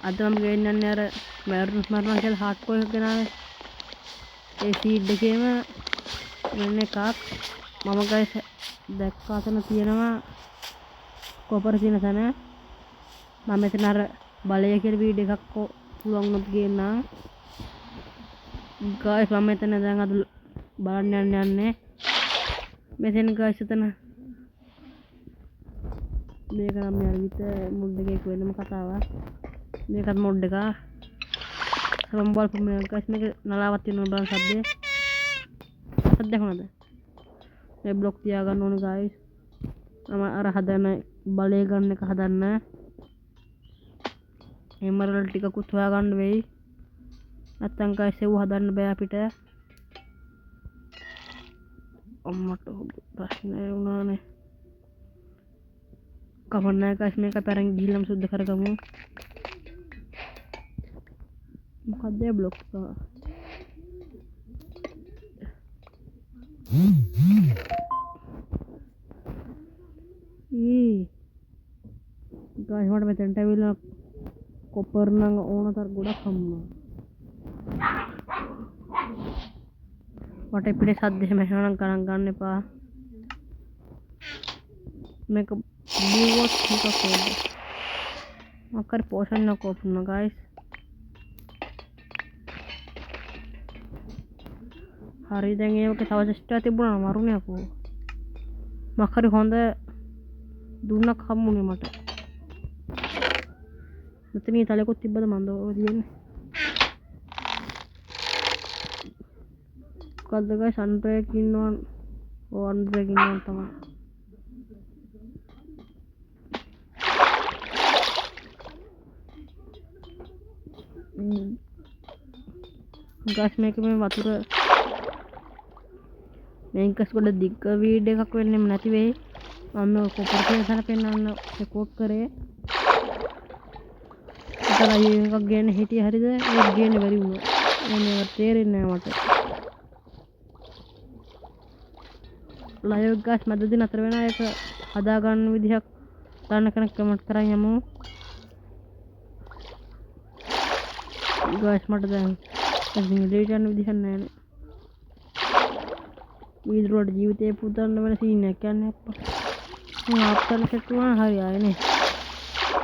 අද මම ගේන්නන්නේ අර මැරුණස් මරනවා කියලා හાર્ඩ්කෝර් එකක් ගෙනාවේ. ඒ සීඩ් එකේම වෙන එකක් මම ගයිස් දැක්කා අතන තියෙනවා කොපර් තියෙන තැන. මම මෙතන අර බලය කියලා වීඩියෝ එකක් පුළුවන් වුණොත් ගේන්නම්. ගයිස් මම මෙතන දැන් අද බලන්න යන්නේ. මෙතන ගයිස් එතන මේක නම් යාවිත මොඩ් එකක වෙනම කතාවක්. මේකත් මොඩ් එක. මම බලපු මේ ගයිස් මේක නලාවක් තියෙනවා බලන්න සද්දේ. සද්දයක් නේද? මේ බ්ලොක් තියාගන්න ඕනේ ගයිස්. මම අර හදන බලය ගන්න එක හදන්න. එමරල්ඩ් ටිකකුත් හොයාගන්න වෙයි. නැත්තම් ගයිස් ඒව හදන්න බෑ අපිට. අම්මට ප්‍රශ්නේ වුණානේ. කමන්නෑ ගයිස් මේක පැරන් ගිහිල්ලාම සුද්ධ කරගමු. මොකක්ද ඒ බ්ලොක් එක? ගයිස් මට මෙතනට ඇවිල්ලා කොපර් නම් ඕනතර ගොඩක් හම්බුනා. මට පිටේ සද්ද එහෙම එහෙනම් ගණන් ගන්න එපා. මේක බූවොත් එකක් වගේ. මක්කර පෝෂන් එක කොපුනා ගයිස්. හරි දැන් ඒක තව චෙස්ට් තිබුණා මරුනේ අපෝ. මක්කර හොඳ දුන්නක් හම්බුනේ මට. මෙතන තලෙකුත් තිබ්බද මන්ද ඔය තියෙන්නේ. මොකද්ද ගයිස් අන්බ්‍රේක් ඉන්නවා. ඕ අන්බ්‍රේක් ඉන්නවා තමයි. ගස් මේක මේ වතුර මේකස් ගොඩ දිග්ග වීඩියෝ එකක් වෙන්නෙම නැති වෙයි. මම කොපර් කියන තැන පෙන්නන්න රෙකෝඩ් කරේ. ඒතර එකක් ගේන්න හිටියේ හරිද? ඒක ගේන්න බැරි වුණා. මේක තේරෙන්නේ නැහැ මට. ලයිව් ගස් මැදදී නතර වෙන එක හදා ගන්න විදිහක් දන්න කෙනෙක් කමෙන්ට් කරන් යමු. ගස් මට දැන් ඩිලීට් කරන්න විදිහක් නැහැ නේ. වීදුරුවට ජීවිතේ පුදන්න වෙන සීන් එකක් යන්නේ අප්පා. මම ආප්තන සෙට් වුණා හරි ආයනේ.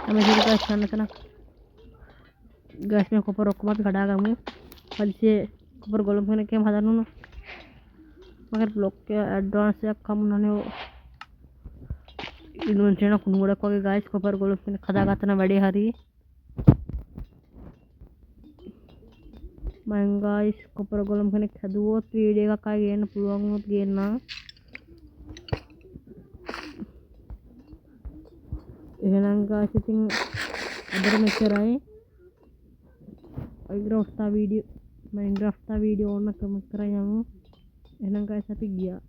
අපි හිත ගස් ගන්න තැන. ගස් මේ කොපර ඔක්කොම අපි කඩාගමු. පස්සේ කොපර ගොලම් කෙනෙක් එහෙම හදන්න උන. මගේ බ්ලොක් එක ඇඩ්වාන්ස් එකක් හම්බුනානේ ඔය. ඉන්වෙන්ටරි එක කුණු ගොඩක් වගේ ගයිස් කොපර ගොලම් කෙනෙක් හදාගත්තා නම් වැඩේ හරි. මම ගයිස් කොපර ගොලම් කෙනෙක් හදුවොත් වීඩියෝ එකක් ආයෙ ගේන්න පුළුවන් වුණොත් ගේන්නම්. එහෙනම් ගයිස් ඉතින් අදට මෙච්චරයි. මයින්ක්‍රාෆ්ට් වීඩියෝ ඕන කමෙන්ට් කරන් යමු. එහෙනම් ගයිස් අපි ගියා.